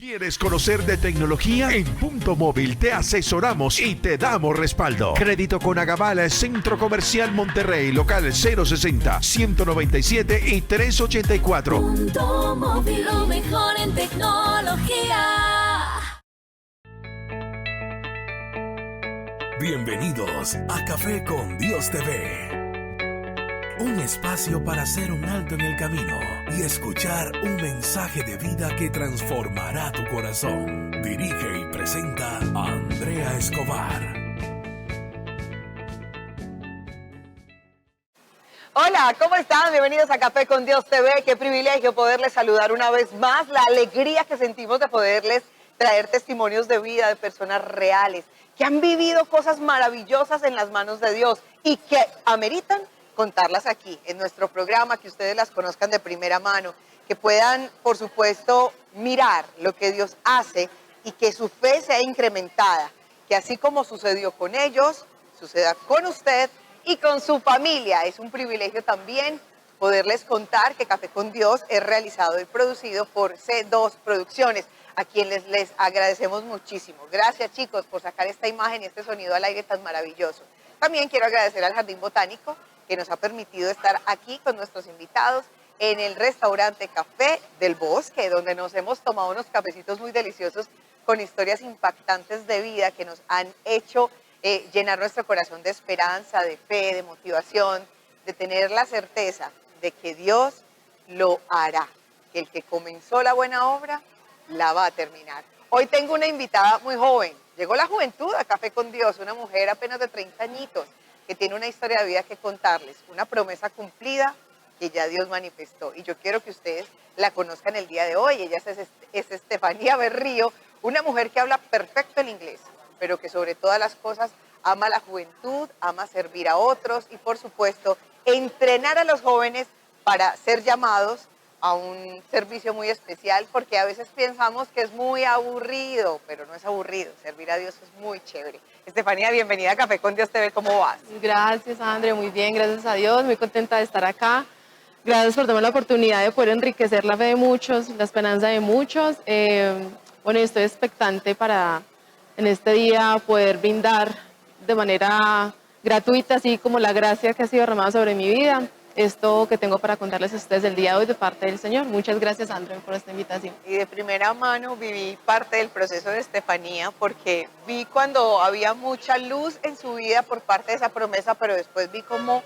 ¿Quieres conocer de tecnología? En Punto Móvil te asesoramos y te damos respaldo. Crédito con Agabala, Centro Comercial Monterrey, local 060, 197 y 384. Punto Móvil, lo mejor en tecnología. Bienvenidos a Café con Dios TV. Un espacio para hacer un alto en el camino y escuchar un mensaje de vida que transformará tu corazón. Dirige y presenta a Andrea Escobar. Hola, ¿cómo están? Bienvenidos a Café con Dios TV. Qué privilegio poderles saludar una vez más. La alegría que sentimos de poderles traer testimonios de vida de personas reales que han vivido cosas maravillosas en las manos de Dios y que ameritan contarlas aquí en nuestro programa, que ustedes las conozcan de primera mano, que puedan, por supuesto, mirar lo que Dios hace y que su fe sea incrementada, que así como sucedió con ellos, suceda con usted y con su familia. Es un privilegio también poderles contar que Café con Dios es realizado y producido por C2 Producciones, a quienes les agradecemos muchísimo. Gracias, chicos, por sacar esta imagen y este sonido al aire tan maravilloso. También quiero agradecer al Jardín Botánico, que nos ha permitido estar aquí con nuestros invitados en el restaurante Café del Bosque, donde nos hemos tomado unos cafecitos muy deliciosos con historias impactantes de vida que nos han hecho llenar nuestro corazón de esperanza, de fe, de motivación, de tener la certeza de que Dios lo hará, que el que comenzó la buena obra la va a terminar. Hoy tengo una invitada muy joven, llegó la juventud a Café con Dios, una mujer apenas de 30 añitos, que tiene una historia de vida que contarles, una promesa cumplida que ya Dios manifestó. Y yo quiero que ustedes la conozcan el día de hoy. Ella es Estefanía Berrío, una mujer que habla perfecto el inglés, pero que sobre todas las cosas ama la juventud, ama servir a otros y, por supuesto, entrenar a los jóvenes para ser llamados a un servicio muy especial, porque a veces pensamos que es muy aburrido, pero no es aburrido. Servir a Dios es muy chévere. Estefanía, bienvenida a Café con Dios TV, ¿cómo vas? Gracias, André, muy bien, gracias a Dios, muy contenta de estar acá. Gracias por darme la oportunidad de poder enriquecer la fe de muchos, la esperanza de muchos. Bueno, estoy expectante para en este día poder brindar de manera gratuita, así como la gracia que ha sido derramada sobre mi vida, esto que tengo para contarles a ustedes el día de hoy de parte del Señor. Muchas gracias, André, por esta invitación. Y de primera mano viví parte del proceso de Estefanía, porque vi cuando había mucha luz en su vida por parte de esa promesa, pero después vi como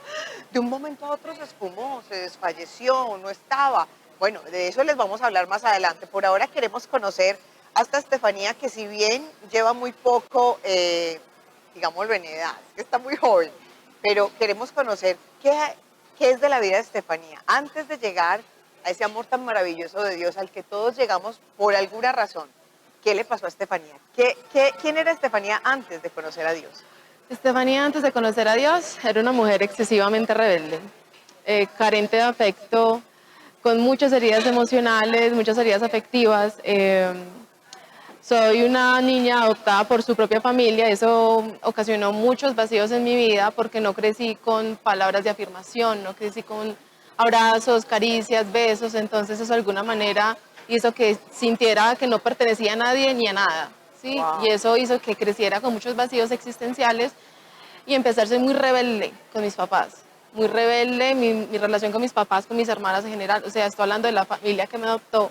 de un momento a otro se esfumó, se desfalleció, no estaba. Bueno, de eso les vamos a hablar más adelante. Por ahora queremos conocer a esta Estefanía, que si bien lleva muy poco, digámoslo en edad, es que está muy joven, pero queremos conocer qué es de la vida de Estefanía antes de llegar a ese amor tan maravilloso de Dios al que todos llegamos por alguna razón. ¿Qué le pasó a Estefanía? ¿Quién era Estefanía antes de conocer a Dios? Estefanía, antes de conocer a Dios, era una mujer excesivamente rebelde, carente de afecto, con muchas heridas emocionales, muchas heridas afectivas. Soy una niña adoptada por su propia familia, eso ocasionó muchos vacíos en mi vida porque no crecí con palabras de afirmación, no crecí con abrazos, caricias, besos, entonces eso de alguna manera hizo que sintiera que no pertenecía a nadie ni a nada, ¿sí? Wow. Y eso hizo que creciera con muchos vacíos existenciales y empecé a ser muy rebelde con mis papás, muy rebelde, mi relación con mis papás, con mis hermanas en general, o sea, estoy hablando de la familia que me adoptó.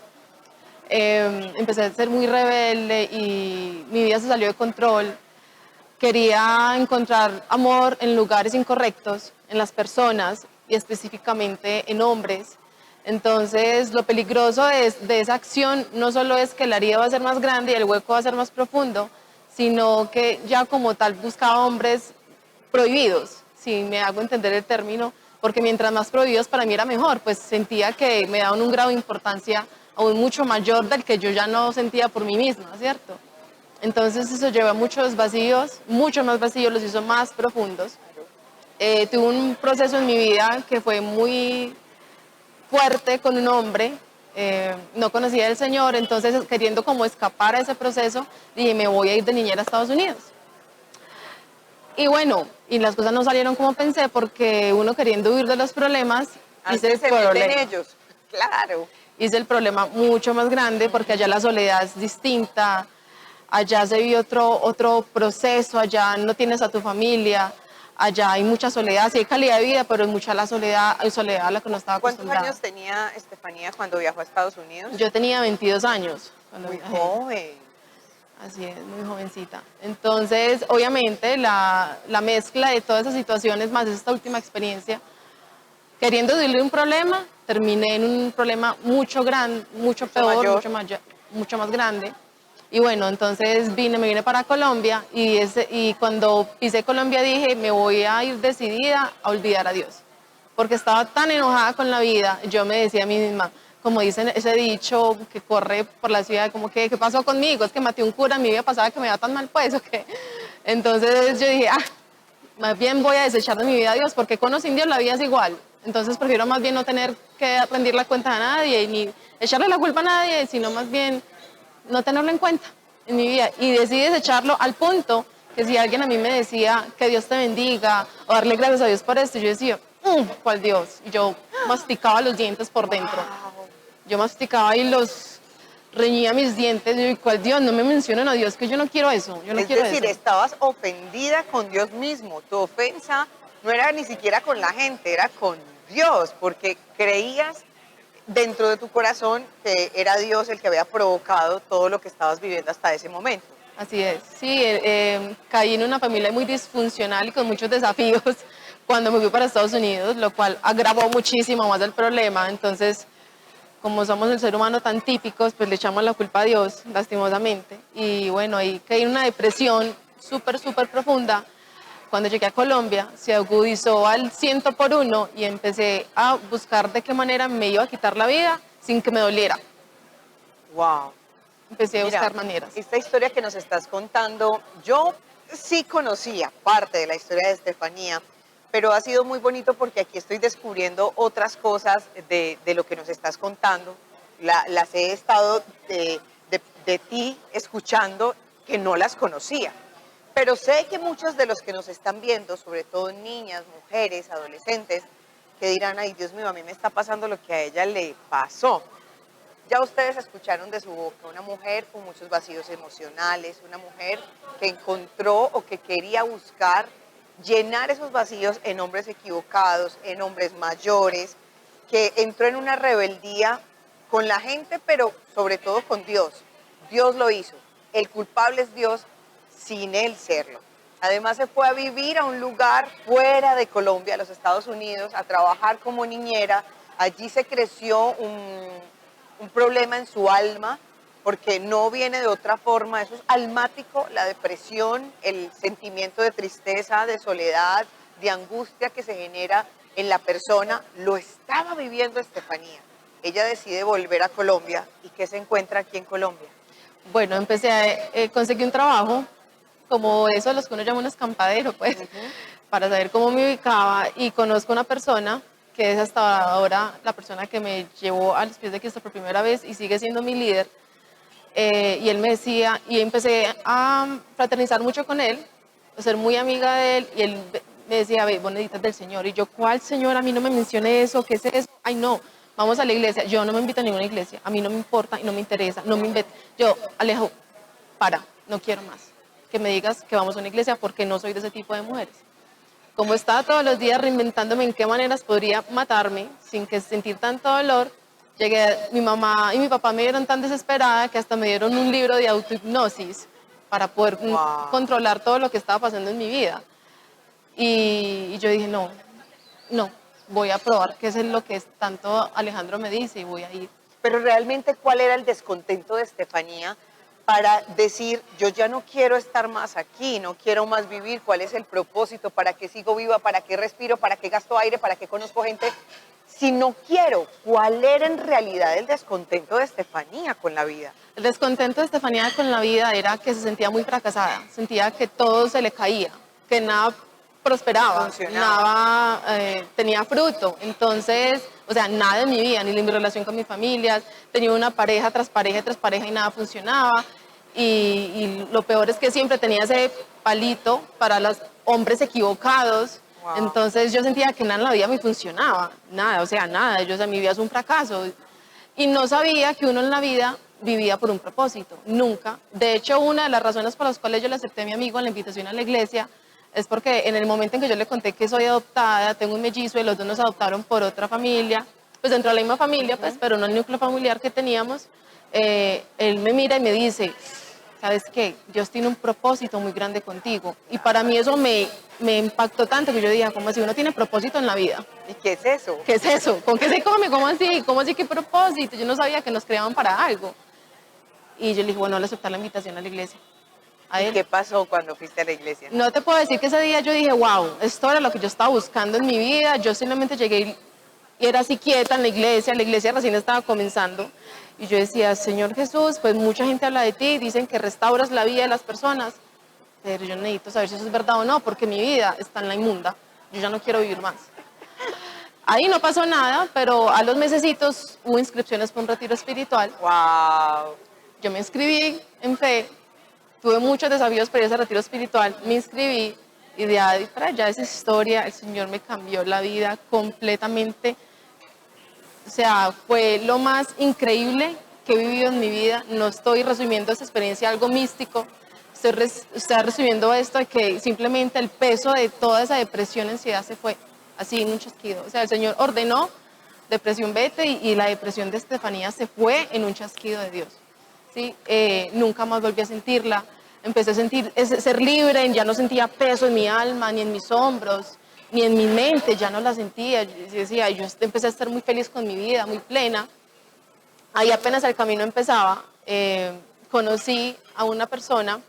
Empecé a ser muy rebelde y mi vida se salió de control. Quería encontrar amor en lugares incorrectos, en las personas y específicamente en hombres. Entonces, lo peligroso de esa acción no solo es que la herida va a ser más grande y el hueco va a ser más profundo, sino que ya como tal buscaba hombres prohibidos, si me hago entender el término, porque mientras más prohibidos para mí era mejor, pues sentía que me daban un grado de importancia aún mucho mayor del que yo ya no sentía por mí misma, ¿cierto? Entonces eso llevó a muchos vacíos, mucho más vacíos, los hizo más profundos. Tuve un proceso en mi vida que fue muy fuerte con un hombre, no conocía al Señor, entonces queriendo como escapar a ese proceso, dije, me voy a ir de niñera a Estados Unidos. Y bueno, y las cosas no salieron como pensé, porque uno queriendo huir de los problemas, antes se meten ellos, claro. hice el problema mucho más grande porque allá la soledad es distinta, allá se vive otro proceso, allá no tienes a tu familia, allá hay mucha soledad, sí hay calidad de vida, pero es mucha la soledad, hay soledad a la que no estaba ¿Cuántos acostumbrada. años tenía Estefanía cuando viajó a Estados Unidos? Yo tenía 22 años cuando Muy viajé. joven. Así es, muy jovencita. Entonces, obviamente, la mezcla de todas esas situaciones, más esta última experiencia, queriendo diluir un problema, terminé en un problema mucho grande, mucho peor, mayor. mucho más grande. Y bueno, entonces me vine para Colombia y cuando pisé Colombia dije, me voy a ir decidida a olvidar a Dios. Porque estaba tan enojada con la vida, yo me decía a mí misma, como dicen ese dicho que corre por la ciudad, como que, ¿qué pasó conmigo? Es que maté un cura en mi vida pasada que me iba tan mal, pues, ¿o qué? Entonces yo dije, más bien voy a desechar de mi vida a Dios, porque con o sin Dios la vida es igual. Entonces prefiero más bien no tener que rendir la cuenta a nadie, ni echarle la culpa a nadie, sino más bien no tenerlo en cuenta en mi vida. Y decidí desecharlo al punto que si alguien a mí me decía que Dios te bendiga o darle gracias a Dios por esto, yo decía, ¿cuál Dios? Y yo masticaba los dientes por dentro. Yo masticaba y los reñía mis dientes. Y yo, ¿cuál Dios? No me mencionen a Dios, que yo no quiero eso. Yo no Es quiero decir, eso. estabas ofendida con Dios mismo. Tu ofensa no era ni siquiera con la gente, era con Dios, porque creías dentro de tu corazón que era Dios el que había provocado todo lo que estabas viviendo hasta ese momento. Así es, sí, caí en una familia muy disfuncional y con muchos desafíos cuando me fui para Estados Unidos, lo cual agravó muchísimo más el problema. Entonces, como somos el ser humano tan típicos, pues le echamos la culpa a Dios, lastimosamente. Y bueno, ahí caí en una depresión súper profunda. Cuando llegué a Colombia, se agudizó al 100 por 1 y empecé a buscar de qué manera me iba a quitar la vida sin que me doliera. Wow. Empecé a Mira, buscar maneras. esta historia que nos estás contando, yo sí conocía parte de la historia de Estefanía, pero ha sido muy bonito porque aquí estoy descubriendo otras cosas de lo que nos estás contando. Las he estado de ti escuchando que no las conocía. Pero sé que muchos de los que nos están viendo, sobre todo niñas, mujeres, adolescentes, que dirán, ay Dios mío, a mí me está pasando lo que a ella le pasó. Ya ustedes escucharon de su boca una mujer con muchos vacíos emocionales, una mujer que encontró o que quería buscar llenar esos vacíos en hombres equivocados, en hombres mayores, que entró en una rebeldía con la gente, pero sobre todo con Dios. Dios lo hizo. El culpable es Dios sin él serlo. Además se fue a vivir a un lugar fuera de Colombia, a los Estados Unidos, a trabajar como niñera. Allí se creció un problema en su alma, porque no viene de otra forma, eso es almático, la depresión, el sentimiento de tristeza, de soledad, de angustia que se genera en la persona, lo estaba viviendo Estefanía. Ella decide volver a Colombia. ¿Y qué se encuentra aquí en Colombia? Bueno, conseguí un trabajo, como eso, los que uno llama un escampadero, pues, para saber cómo me ubicaba, y conozco una persona que es hasta ahora la persona que me llevó a los pies de Cristo por primera vez y sigue siendo mi líder. Y él me decía, y empecé a fraternizar mucho con él, a ser muy amiga de él, y él me decía, ve, vos necesitas del Señor. Y yo, ¿cuál Señor? A mí no me mencione eso, ¿qué es eso? Ay, no, vamos a la iglesia. Yo no me invito a ninguna iglesia, a mí no me importa y no me interesa, no me invito. Yo, Alejo, no quiero más. Que me digas que vamos a una iglesia porque no soy de ese tipo de mujeres. Como estaba todos los días reinventándome en qué maneras podría matarme sin que sentir tanto dolor, mi mamá y mi papá me vieron tan desesperada que hasta me dieron un libro de autohipnosis para poder controlar todo lo que estaba pasando en mi vida. Y yo dije, no, voy a probar qué es lo que tanto Alejandro me dice y voy a ir. Pero realmente, ¿cuál era el descontento de Estefanía para decir, yo ya no quiero estar más aquí, no quiero más vivir? ¿Cuál es el propósito? ¿Para qué sigo viva? ¿Para qué respiro? ¿Para qué gasto aire? ¿Para qué conozco gente? Si no quiero, ¿cuál era en realidad el descontento de Estefanía con la vida? El descontento de Estefanía con la vida era que se sentía muy fracasada, sentía que todo se le caía, que nada prosperaba, nada tenía fruto. Entonces, o sea, nada en mi vida, ni en mi relación con mis familias, tenía una pareja tras pareja tras pareja y nada funcionaba. Y lo peor es que siempre tenía ese palito para los hombres equivocados. Wow. Entonces yo sentía que nada en la vida me funcionaba, nada, o sea, nada. Mi vida es un fracaso. y no sabía que uno en la vida vivía por un propósito, nunca. De hecho, una de las razones por las cuales yo le acepté a mi amigo en la invitación a la iglesia es porque en el momento en que yo le conté que soy adoptada, tengo un mellizo y los dos nos adoptaron por otra familia, pues dentro de la misma familia, pues, pero no el núcleo familiar que teníamos, él me mira y me dice, ¿sabes qué? Dios tiene un propósito muy grande contigo. Y para mí eso me impactó tanto que yo dije, ¿cómo así uno tiene propósito en la vida? ¿Y qué es eso? ¿Qué es eso? ¿Con qué se come? ¿Cómo así? ¿Cómo así qué propósito? Yo no sabía que nos creaban para algo. Y yo le dije, bueno, le aceptar la invitación a la iglesia. A ¿Y él. qué pasó cuando fuiste a la iglesia? No te puedo decir que ese día yo dije, wow, esto era lo que yo estaba buscando en mi vida. Yo simplemente llegué y era así quieta en la iglesia recién estaba comenzando. Y yo decía, Señor Jesús, pues mucha gente habla de ti, dicen que restauras la vida de las personas, pero yo necesito saber si eso es verdad o no, porque mi vida está en la inmunda. Yo ya no quiero vivir más. Ahí no pasó nada, pero a los mesecitos hubo inscripciones para un retiro espiritual. ¡Wow! Yo me inscribí en fe, tuve muchos desafíos para ese retiro espiritual, me inscribí y de ahí para allá esa historia, el Señor me cambió la vida completamente. O sea, fue lo más increíble que he vivido en mi vida. No estoy resumiendo esa experiencia algo místico, estoy resumiendo esto de que simplemente el peso de toda esa depresión, ansiedad se fue así en un chasquido. O sea, el Señor ordenó, depresión vete y la depresión de Estefanía se fue en un chasquido de Dios. ¿Sí? Nunca más volví a sentirla, empecé a sentir ser libre, ya no sentía peso en mi alma, ni en mis hombros, ni en mi mente, ya no la sentía. Yo empecé a estar muy feliz con mi vida, muy plena. Ahí apenas el camino empezaba, conocí a una persona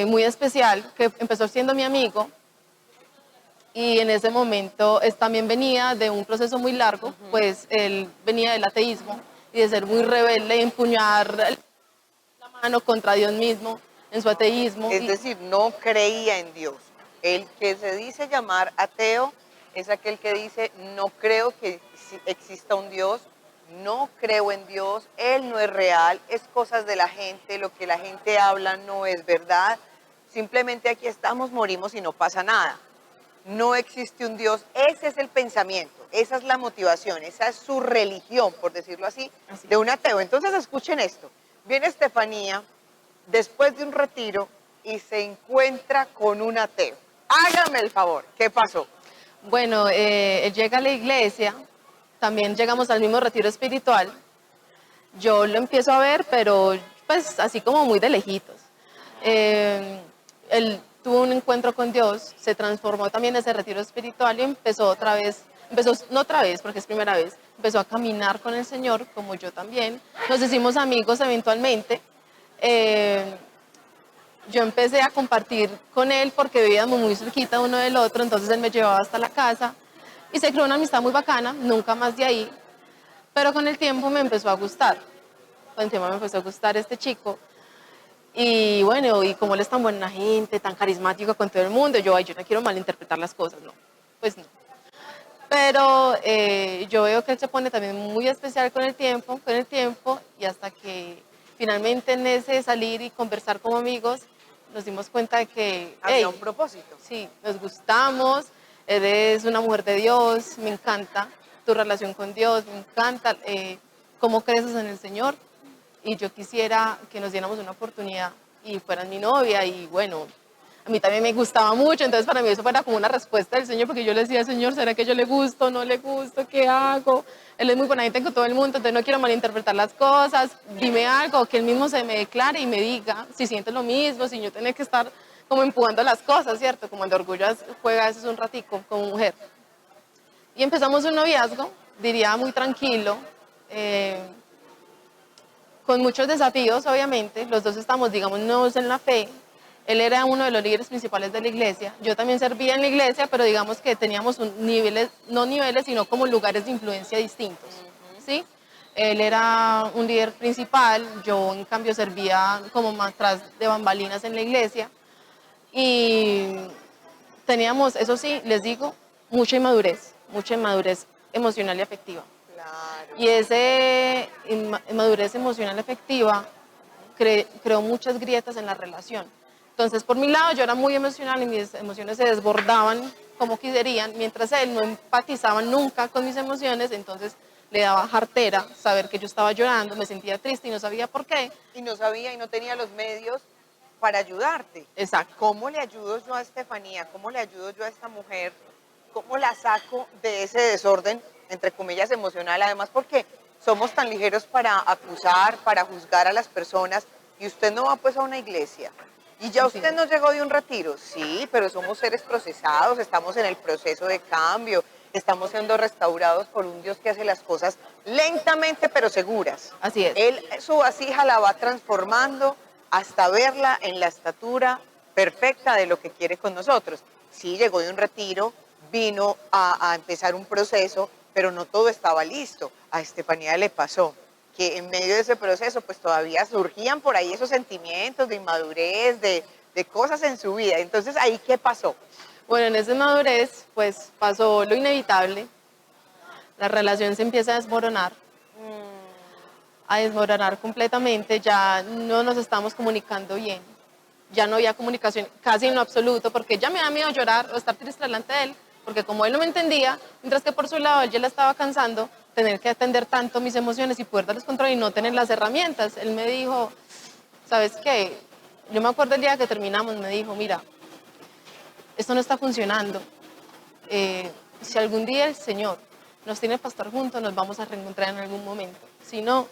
muy especial que empezó siendo mi amigo y en ese momento también venía de un proceso muy largo, pues él venía del ateísmo y de ser muy rebelde y empuñar la mano contra Dios mismo en su ateísmo. Es decir, no creía en Dios. El que se dice llamar ateo es aquel que dice, no creo que exista un Dios, no creo en Dios, Él no es real, es cosas de la gente, lo que la gente habla no es verdad, simplemente aquí estamos, morimos y no pasa nada. No existe un Dios, ese es el pensamiento, esa es la motivación, esa es su religión, por decirlo así, de un ateo. Entonces escuchen esto, viene Estefanía después de un retiro y se encuentra con un ateo. Hágame el favor, ¿qué pasó? Bueno, él llega a la iglesia, también llegamos al mismo retiro espiritual. Yo lo empiezo a ver, pero pues así como muy de lejitos. Él tuvo un encuentro con Dios, se transformó también ese retiro espiritual y empezó otra vez, no otra vez porque es primera vez, empezó a caminar con el Señor, como yo también. Nos hicimos amigos eventualmente. Yo empecé a compartir con él porque vivíamos muy cerquita uno del otro, entonces él me llevaba hasta la casa y se creó una amistad muy bacana, nunca más de ahí, pero con el tiempo me empezó a gustar, con el tiempo me empezó a gustar este chico y bueno, y como él es tan buena gente, tan carismático con todo el mundo, yo no quiero malinterpretar las cosas, no, pues no. Pero yo veo que él se pone también muy especial con el tiempo y hasta que finalmente en ese salir y conversar como amigos, nos dimos cuenta de que Había un propósito. sí, nos gustamos, eres una mujer de Dios, me encanta tu relación con Dios, me encanta cómo creces en el Señor y yo quisiera que nos diéramos una oportunidad y fueras mi novia y bueno, a mí también me gustaba mucho, entonces para mí eso fuera como una respuesta del Señor, porque yo le decía, Señor, ¿será que yo le gusto, no le gusto, qué hago? Él es muy buena gente con todo el mundo, entonces no quiero malinterpretar las cosas, dime algo, que él mismo se me declare y me diga si siente lo mismo, si yo tengo que estar como empujando las cosas, ¿cierto? Como el de orgullo juega a veces un ratico como mujer. Y empezamos un noviazgo, diría muy tranquilo, con muchos desafíos obviamente, los dos estamos, digamos, nuevos en la fe. Él era uno de los líderes principales de la iglesia. Yo también servía en la iglesia, pero digamos que teníamos no niveles, sino como lugares de influencia distintos. ¿Sí? Él era un líder principal, yo en cambio servía como más tras de bambalinas en la iglesia. Y teníamos, eso sí, les digo, mucha inmadurez emocional y afectiva. Claro. Y esa inmadurez emocional y afectiva creó muchas grietas en la relación. Entonces, por mi lado, yo era muy emocional y mis emociones se desbordaban como querían, mientras él no empatizaba nunca con mis emociones, entonces le daba jartera saber que yo estaba llorando, me sentía triste y no sabía por qué. Y no sabía y no tenía los medios para ayudarte. Exacto. ¿Cómo le ayudo yo a Estefanía? ¿Cómo le ayudo yo a esta mujer? ¿Cómo la saco de ese desorden, entre comillas, emocional? Además, porque somos tan ligeros para acusar, para juzgar a las personas, y usted no va pues a una iglesia. Y ya Así usted es. no llegó de un retiro, sí, pero somos seres procesados, estamos en el proceso de cambio, estamos siendo restaurados por un Dios que hace las cosas lentamente pero seguras. Así es. Él su vasija la va transformando hasta verla en la estatura perfecta de lo que quiere con nosotros. Sí, llegó de un retiro, vino a empezar un proceso, pero no todo estaba listo. A Estefanía le pasó que en medio de ese proceso pues todavía surgían por ahí esos sentimientos de inmadurez, de cosas en su vida. Entonces, ¿ahí qué pasó? Bueno, en esa madurez, pues pasó lo inevitable. La relación se empieza a desmoronar completamente. Ya no nos estamos comunicando bien. Ya no había comunicación casi en lo absoluto, porque ya me da miedo llorar o estar triste delante de él, porque como él no me entendía, mientras que por su lado él ya la estaba cansando, tener que atender tanto mis emociones y poder darles control y no tener las herramientas. Él me dijo, ¿sabes qué? Yo me acuerdo el día que terminamos, me dijo, mira, esto no está funcionando. Si algún día el Señor nos tiene para estar juntos, nos vamos a reencontrar en algún momento. Si no,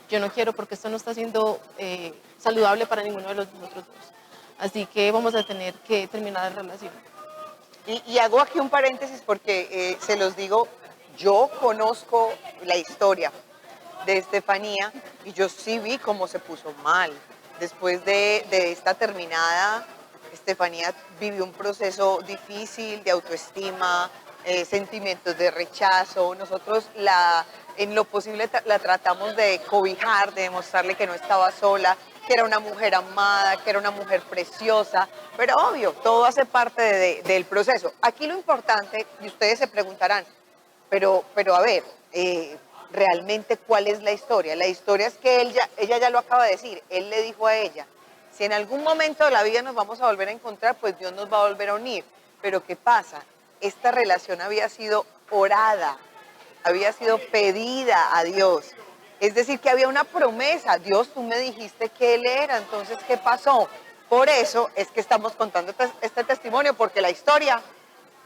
yo no quiero porque esto no está siendo saludable para ninguno de nosotros dos. Así que vamos a tener que terminar la relación. Y hago aquí un paréntesis porque se los digo, yo conozco la historia de Estefanía y yo sí vi cómo se puso mal. Después de esta terminada, Estefanía vivió un proceso difícil de autoestima, sentimientos de rechazo. Nosotros en lo posible la tratamos de cobijar, de demostrarle que no estaba sola, que era una mujer amada, que era una mujer preciosa, pero obvio, todo hace parte del proceso. Aquí lo importante, y ustedes se preguntarán, pero a ver, realmente ¿cuál es la historia? La historia es que ella ya lo acaba de decir, él le dijo a ella, si en algún momento de la vida nos vamos a volver a encontrar, pues Dios nos va a volver a unir. Pero ¿qué pasa? Esta relación había sido orada, había sido pedida a Dios. Es decir, que había una promesa. Dios, tú me dijiste que Él era, entonces, ¿qué pasó? Por eso es que estamos contando este testimonio, porque la historia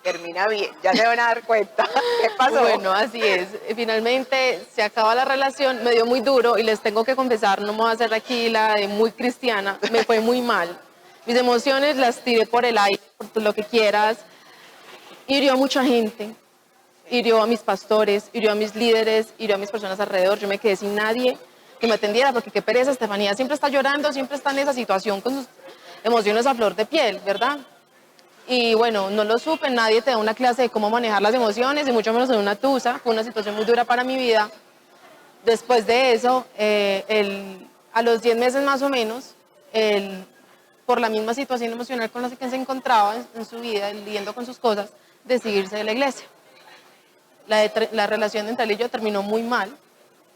termina bien. Ya se van a dar cuenta. ¿Qué pasó? Bueno, así es. Finalmente se acaba la relación, me dio muy duro y les tengo que confesar, no me voy a hacer aquí la de muy cristiana, me fue muy mal. Mis emociones las tiré por el aire, por lo que quieras. Hirió a mucha gente, hirió a mis pastores, hirió a mis líderes, hirió a mis personas alrededor. Yo me quedé sin nadie que me atendiera, porque qué pereza, Estefanía siempre está llorando, siempre está en esa situación con sus emociones a flor de piel, ¿verdad? Y bueno, no lo supe, nadie te da una clase de cómo manejar las emociones, y mucho menos en una tusa. Fue una situación muy dura para mi vida. Después de eso, a los 10 meses más o menos, por la misma situación emocional con la que se encontraba en su vida, lidiando con sus cosas, decidió irse de la iglesia. La relación entre él y yo terminó muy mal.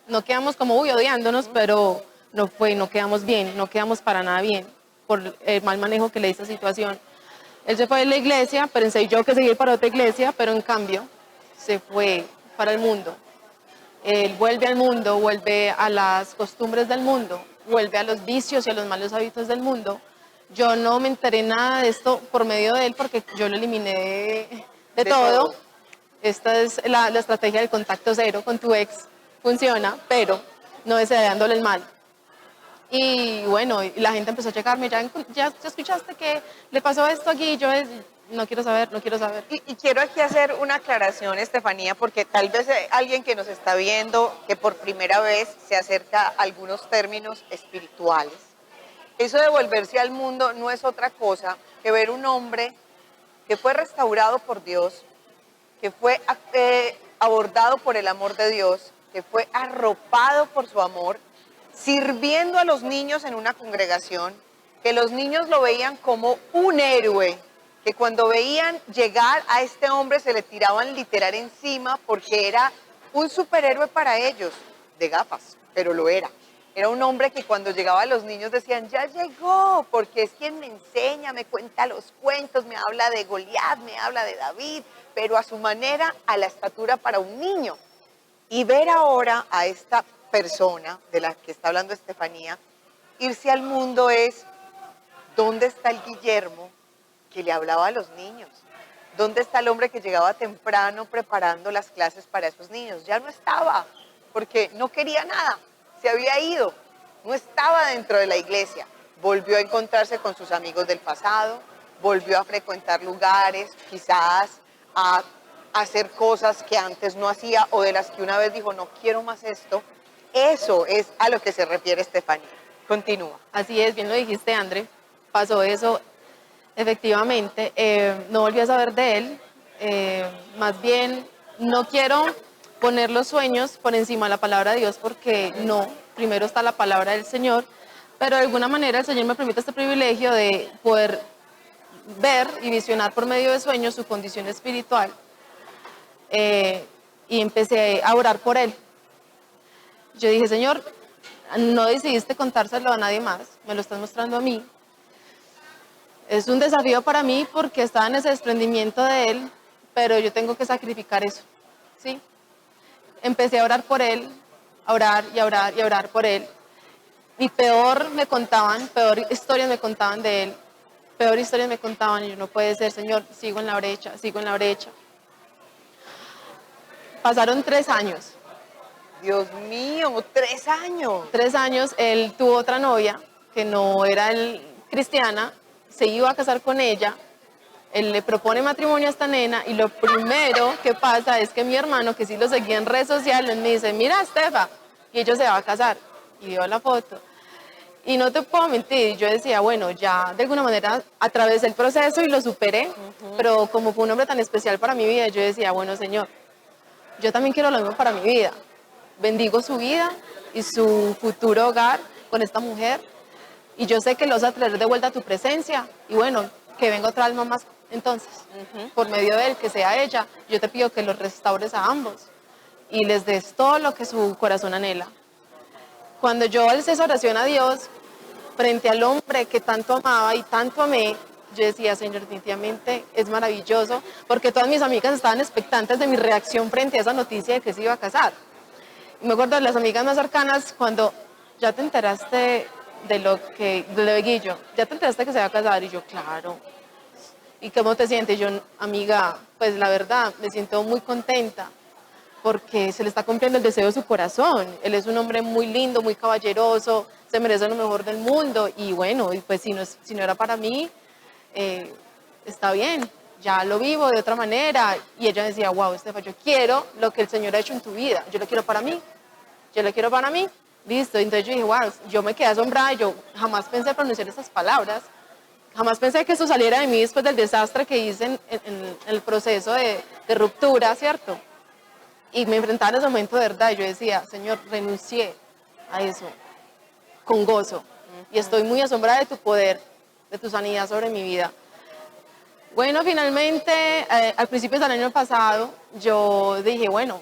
No quedamos como odiándonos, pero no quedamos bien, no quedamos para nada bien por el mal manejo que le hizo esa situación. Él se fue de la iglesia, pensé yo que seguir para otra iglesia, pero en cambio se fue para el mundo. Él vuelve al mundo, vuelve a las costumbres del mundo, vuelve a los vicios y a los malos hábitos del mundo. Yo no me enteré nada de esto por medio de él, porque yo lo eliminé de todo. Esta es la estrategia del contacto cero con tu ex. Funciona, pero no deseándole el mal. Y bueno, y la gente empezó a checarme, ya escuchaste que le pasó esto aquí, y yo no quiero saber, no quiero saber. Y quiero aquí hacer una aclaración, Estefanía, porque tal vez alguien que nos está viendo, que por primera vez se acerca a algunos términos espirituales. Eso de volverse al mundo no es otra cosa que ver un hombre que fue restaurado por Dios, que fue abordado por el amor de Dios, que fue arropado por su amor, sirviendo a los niños en una congregación, que los niños lo veían como un héroe, que cuando veían llegar a este hombre se le tiraban literal encima porque era un superhéroe para ellos, de gafas, pero lo era. Era un hombre que cuando llegaba a los niños decían, ya llegó, porque es quien me enseña, me cuenta los cuentos, me habla de Goliat, me habla de David, pero a su manera, a la estatura para un niño. Y ver ahora a esta persona de la que está hablando Estefanía, irse al mundo es, ¿dónde está el Guillermo que le hablaba a los niños? ¿Dónde está el hombre que llegaba temprano preparando las clases para esos niños? Ya no estaba, porque no quería nada, se había ido, no estaba dentro de la iglesia. Volvió a encontrarse con sus amigos del pasado, volvió a frecuentar lugares, quizás a hacer cosas que antes no hacía o de las que una vez dijo, no quiero más esto. Eso es a lo que se refiere Estefanía. Continúa. Así es, bien lo dijiste, André. Pasó eso, efectivamente. No volví a saber de él. Más bien, no quiero poner los sueños por encima de la palabra de Dios porque no, primero está la palabra del Señor, pero de alguna manera el Señor me permite este privilegio de poder ver y visionar por medio de sueños su condición espiritual. Y empecé a orar por él. Yo dije, Señor, no decidiste contárselo a nadie más, me lo estás mostrando a mí. Es un desafío para mí porque estaba en ese desprendimiento de él, pero yo tengo que sacrificar eso, ¿sí? Empecé a orar por él, a orar y a orar y a orar por él. Y peor historias me contaban de él, peor historias me contaban y yo no puede ser, Señor, sigo en la brecha, sigo en la brecha. Pasaron 3 años. Dios mío, 3 años. 3 años, él tuvo otra novia que no era cristiana, se iba a casar con ella, él le propone matrimonio a esta nena y lo primero que pasa es que mi hermano, que sí lo seguía en redes sociales, me dice, mira Estefa, y ellos se va a casar, y vio la foto. Y no te puedo mentir, yo decía, bueno, ya de alguna manera atravesé el proceso y lo superé, pero como fue un hombre tan especial para mi vida, yo decía, bueno Señor, yo también quiero lo mismo para mi vida. Bendigo su vida y su futuro hogar con esta mujer. Y yo sé que los vas a traer de vuelta a tu presencia. Y bueno, que venga otra alma más entonces. Por medio de él, que sea ella. Yo te pido que los restaures a ambos. Y les des todo lo que su corazón anhela. Cuando yo alcé esa oración a Dios, frente al hombre que tanto amaba y tanto amé, yo decía, Señor, definitivamente es maravilloso. Porque todas mis amigas estaban expectantes de mi reacción frente a esa noticia de que se iba a casar. Me acuerdo de las amigas más cercanas cuando ya te enteraste de lo de Guillo, ya te enteraste que se va a casar y yo, claro. ¿Y cómo te sientes? Yo, amiga, pues la verdad me siento muy contenta porque se le está cumpliendo el deseo de su corazón. Él es un hombre muy lindo, muy caballeroso, se merece lo mejor del mundo y bueno, y pues si no era para mí, está bien. Ya lo vivo de otra manera. Y ella decía, wow, Estefa, yo quiero lo que el Señor ha hecho en tu vida. Yo lo quiero para mí. Yo lo quiero para mí. Listo. Entonces yo dije, wow, yo me quedé asombrada. Yo jamás pensé pronunciar esas palabras. Jamás pensé que eso saliera de mí después del desastre que hice en el proceso de ruptura, ¿cierto? Y me enfrentaba en ese momento de verdad. Y yo decía, Señor, renuncié a eso con gozo. Y estoy muy asombrada de tu poder, de tu sanidad sobre mi vida. Bueno, finalmente, al principio del año pasado, yo dije, bueno,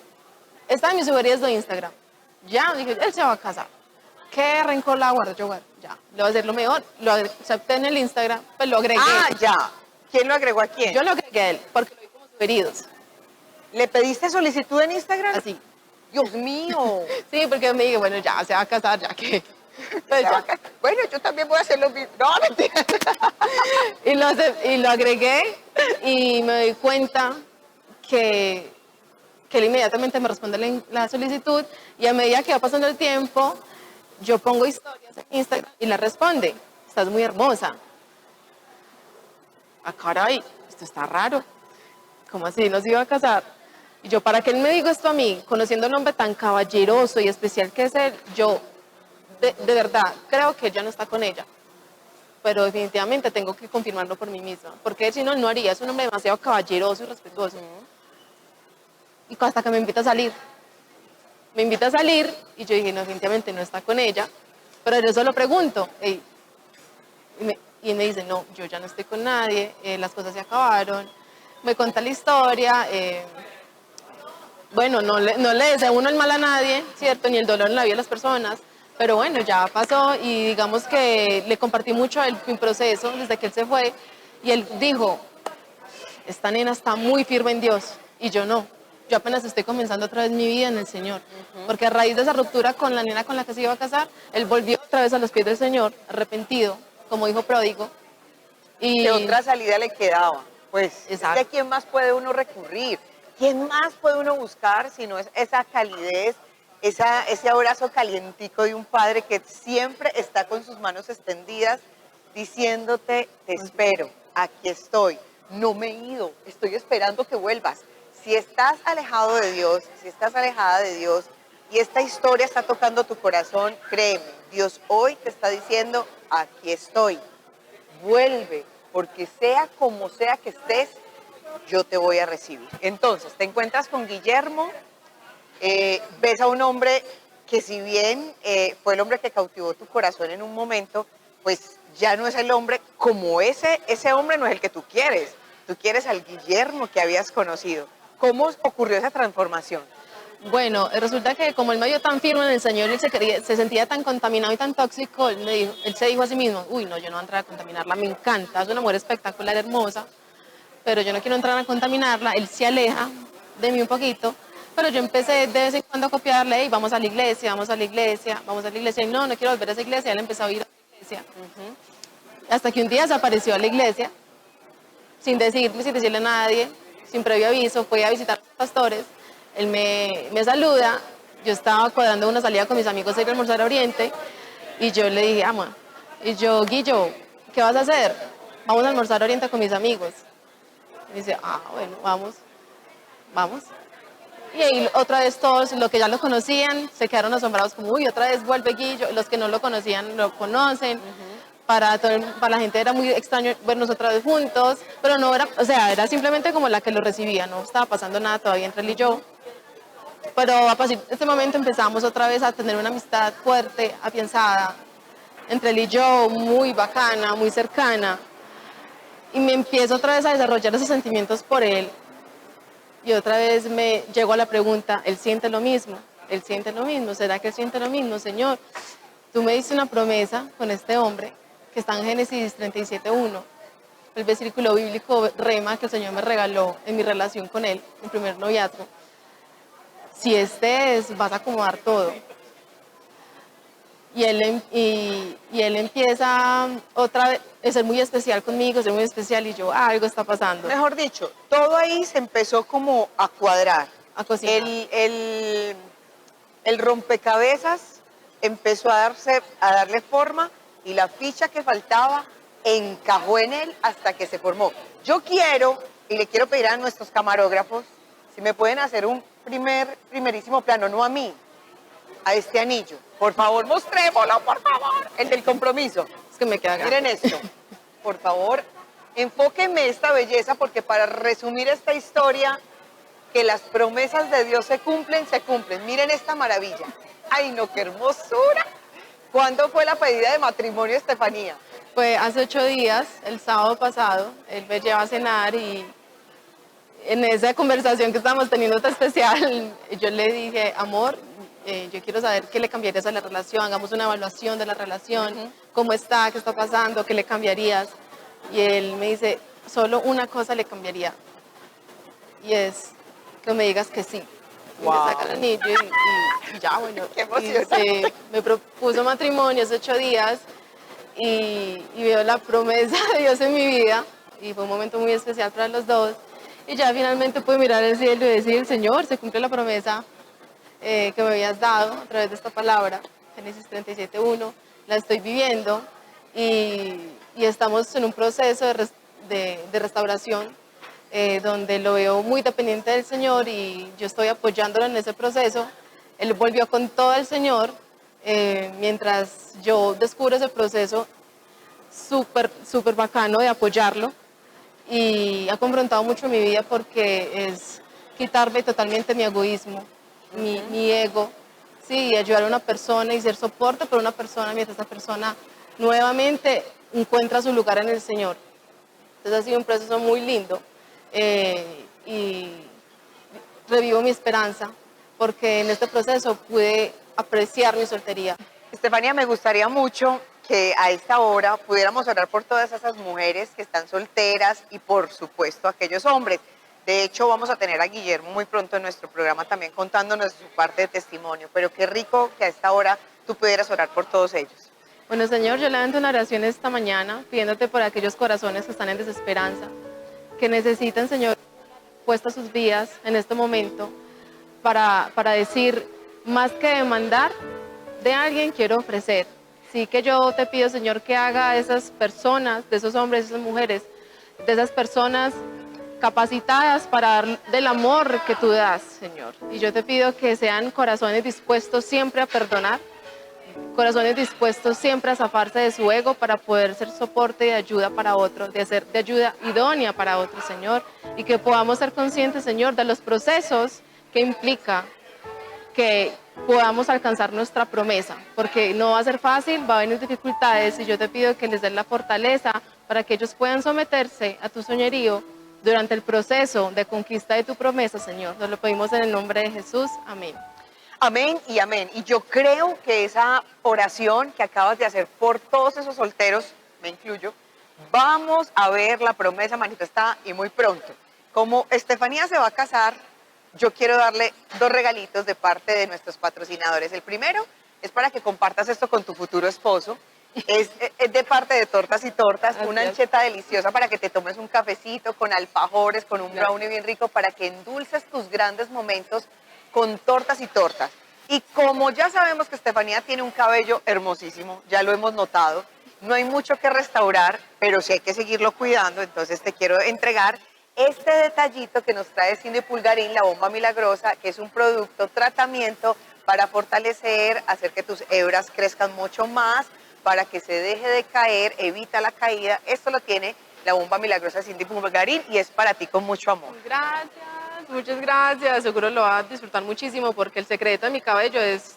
esta de mis sugerencias de Instagram. Ya, dije, él se va a casar. ¿Qué rencor la guardo? Yo, bueno, ya, le voy a hacer lo mejor. Lo acepté en el Instagram, pues lo agregué. Ah, ya. ¿Quién lo agregó a quién? Yo lo agregué a él, porque lo vi como sugeridos. ¿Le pediste solicitud en Instagram? Así. Dios mío. Sí, porque me dije, bueno, ya, se va a casar, ya que... Pues ya. Bueno, yo también voy a hacer lo mismo. No, mentira. Y lo agregué y me doy cuenta que él inmediatamente me responde la solicitud y a medida que va pasando el tiempo, yo pongo historias en Instagram y la responde, estás muy hermosa. Ah, caray, esto está raro. ¿Cómo así? ¿Nos iba a casar? Y yo, ¿para qué él me diga esto a mí? Conociendo el hombre tan caballeroso y especial que es él, yo... De verdad, creo que él ya no está con ella, pero definitivamente tengo que confirmarlo por mí misma, porque si no, él no haría, es un hombre demasiado caballeroso y respetuoso. Y hasta que me invita a salir y yo dije, no, definitivamente no está con ella, pero yo solo pregunto, y él me dice, no, yo ya no estoy con nadie, las cosas se acabaron, me cuenta la historia, bueno, no le desea uno el mal a nadie, ¿cierto? Ni el dolor en la vida de las personas. Pero bueno, ya pasó y digamos que le compartí mucho mi proceso desde que él se fue. Y él dijo, esta nena está muy firme en Dios y yo no. yo apenas estoy comenzando otra vez mi vida en el Señor. Porque a raíz de esa ruptura con la nena con la que se iba a casar, él volvió otra vez a los pies del Señor, arrepentido, como hijo pródigo. Y ¿Qué otra salida le quedaba? Pues es Exacto. que ¿a quién más puede uno recurrir? ¿Quién más puede uno buscar si no es esa calidez, ese abrazo calientico de un padre que siempre está con sus manos extendidas diciéndote, te espero, aquí estoy, no me he ido, estoy esperando que vuelvas? Si estás alejado de Dios, si estás alejada de Dios y esta historia está tocando tu corazón, créeme, Dios hoy te está diciendo, aquí estoy, vuelve, porque sea como sea que estés, yo te voy a recibir. Entonces, te encuentras con Guillermo, ves a un hombre que si bien fue el hombre que cautivó tu corazón en un momento, pues ya no es el hombre como ese hombre no es el que tú quieres al Guillermo que habías conocido. ¿Cómo ocurrió esa transformación? bueno, resulta que como él me vio tan firme en el Señor, él se sentía tan contaminado y tan tóxico, él se dijo a sí mismo, uy, no, yo no voy a entrar a contaminarla, me encanta, es una mujer espectacular, hermosa, pero yo no quiero entrar a contaminarla, él se aleja de mí un poquito, pero yo empecé de vez en cuando a copiarle, y vamos a la iglesia, vamos a la iglesia, vamos a la iglesia, y no quiero volver a esa iglesia, él empezó a ir a la iglesia, hasta que un día se apareció a la iglesia, sin decirle a nadie, sin previo aviso, fue a visitar a los pastores, él me saluda, yo estaba cuadrando una salida con mis amigos a ir a almorzar a Oriente, y yo le dije, ama, y yo, Guillo, ¿qué vas a hacer? Vamos a almorzar a Oriente con mis amigos. Y dice, bueno, vamos. Y ahí otra vez todos los que ya lo conocían se quedaron asombrados como, uy, otra vez vuelve Guillo, los que no lo conocían lo conocen. Para la gente era muy extraño vernos otra vez juntos, pero no era, o sea, era simplemente como la que lo recibía, no estaba pasando nada todavía entre él y yo. Pero a partir de este momento empezamos otra vez a tener una amistad fuerte, afianzada, entre él y yo, muy bacana, muy cercana. Y me empiezo otra vez a desarrollar esos sentimientos por él. Y otra vez me llego a la pregunta, ¿él siente lo mismo? ¿Él siente lo mismo? ¿Será que él siente lo mismo? Señor, tú me diste una promesa con este hombre que está en Génesis 37:1, el versículo bíblico rema que el Señor me regaló en mi relación con él, mi primer noviazgo. Si este es, vas a acomodar todo. Y él empieza otra vez a ser muy especial conmigo, ser muy especial, y yo, algo está pasando. Mejor dicho, todo ahí se empezó como a cuadrar. A cocinar. El rompecabezas empezó a darle forma y la ficha que faltaba encajó en él hasta que se formó. Yo quiero, y le quiero pedir a nuestros camarógrafos, si me pueden hacer un primerísimo plano, no a mí, a este anillo. Por favor, mostrémoslo, por favor. El del compromiso. Es que me queda grande. Miren esto. Por favor, enfóquenme esta belleza, porque para resumir esta historia, que las promesas de Dios se cumplen, se cumplen. Miren esta maravilla. ¡Ay, no, qué hermosura! ¿Cuándo fue la pedida de matrimonio, Estefanía? Fue hace 8 días, el sábado pasado, él me lleva a cenar y en esa conversación que estábamos teniendo tan especial, yo le dije, amor, yo quiero saber qué le cambiarías a la relación, hagamos una evaluación de la relación, cómo está, qué está pasando, qué le cambiarías. Y él me dice, solo una cosa le cambiaría, y es que me digas que sí. Wow. Y me saca el anillo y ya, bueno. Qué y emocionante. me propuso matrimonio hace 8 días y veo la promesa de Dios en mi vida y fue un momento muy especial para los dos. Y ya finalmente pude mirar el cielo y decir, Señor, se cumple la promesa que me habías dado a través de esta palabra, Génesis 37:1, la estoy viviendo y estamos en un proceso de restauración donde lo veo muy dependiente del Señor y yo estoy apoyándolo en ese proceso. Él volvió con todo el Señor mientras yo descubro ese proceso súper bacano de apoyarlo, y ha confrontado mucho mi vida porque es quitarme totalmente mi egoísmo, mi ego, sí, y ayudar a una persona y ser soporte para una persona mientras esa persona nuevamente encuentra su lugar en el Señor. Entonces ha sido un proceso muy lindo y revivo mi esperanza porque en este proceso pude apreciar mi soltería. Estefanía, me gustaría mucho que a esta hora pudiéramos orar por todas esas mujeres que están solteras y por supuesto aquellos hombres. De hecho, vamos a tener a Guillermo muy pronto en nuestro programa también contándonos su parte de testimonio. Pero qué rico que a esta hora tú pudieras orar por todos ellos. Bueno, Señor, yo levanto una oración esta mañana pidiéndote por aquellos corazones que están en desesperanza, que necesitan, Señor, puesta sus vidas en este momento para decir, más que demandar de alguien, quiero ofrecer. Sí que yo te pido, Señor, que haga a esas personas, de esos hombres, de esas mujeres, de esas personas capacitadas para dar del amor que tú das, Señor. Y yo te pido que sean corazones dispuestos siempre a perdonar, corazones dispuestos siempre a zafarse de su ego para poder ser soporte y ayuda para otros, de ser de ayuda idónea para otros, Señor. Y que podamos ser conscientes, Señor, de los procesos que implica que podamos alcanzar nuestra promesa, porque no va a ser fácil, va a venir dificultades y yo te pido que les des la fortaleza para que ellos puedan someterse a tu señorío durante el proceso de conquista de tu promesa, Señor. Nos lo pedimos en el nombre de Jesús. Amén. Amén y amén. Y yo creo que esa oración que acabas de hacer por todos esos solteros, me incluyo, vamos a ver la promesa manifestada y muy pronto. Como Estefanía se va a casar, yo quiero darle 2 regalitos de parte de nuestros patrocinadores. El primero es para que compartas esto con tu futuro esposo. Es de parte de Tortas y Tortas, Gracias. una ancheta deliciosa para que te tomes un cafecito con alfajores, con un Gracias. brownie bien rico, para que endulces tus grandes momentos con Tortas y Tortas. Y como ya sabemos que Estefanía tiene un cabello hermosísimo, ya lo hemos notado, no hay mucho que restaurar, pero sí hay que seguirlo cuidando, entonces te quiero entregar este detallito que nos trae Cindy Pulgarín, la bomba milagrosa, que es un producto, tratamiento para fortalecer, hacer que tus hebras crezcan mucho más, para que se deje de caer, evita la caída. Esto lo tiene la bomba milagrosa Cindy Pulgarín y es para ti con mucho amor. Gracias, muchas gracias. Seguro lo vas a disfrutar muchísimo porque el secreto de mi cabello es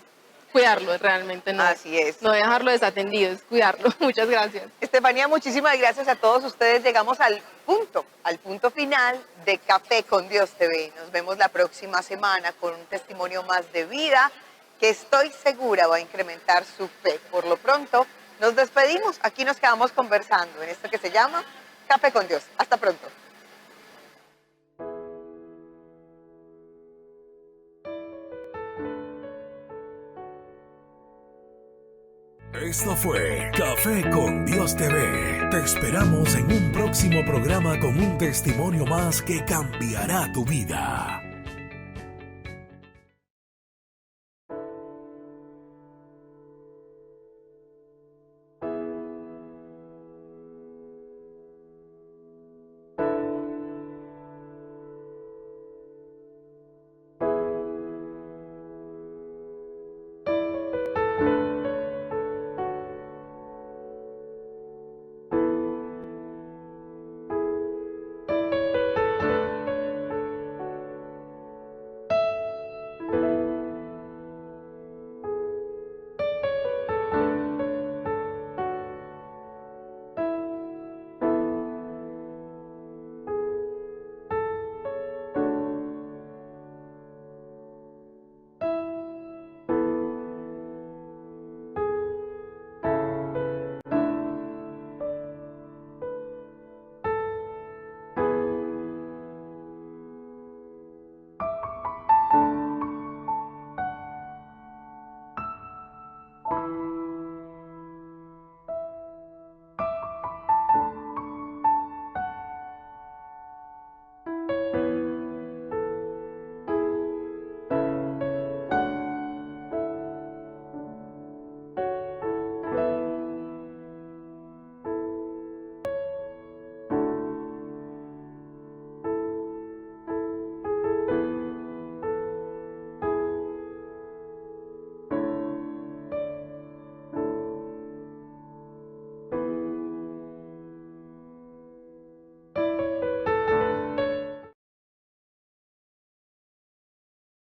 cuidarlo realmente, no, Así es. no dejarlo desatendido, es cuidarlo. Muchas gracias. Estefanía, muchísimas gracias a todos ustedes. Llegamos al punto final de Café con Dios TV. Nos vemos la próxima semana con un testimonio más de vida que estoy segura va a incrementar su fe. Por lo pronto, nos despedimos. Aquí nos quedamos conversando en esto que se llama Café con Dios. Hasta pronto. Esto fue Café con Dios TV. Te esperamos en un próximo programa con un testimonio más que cambiará tu vida.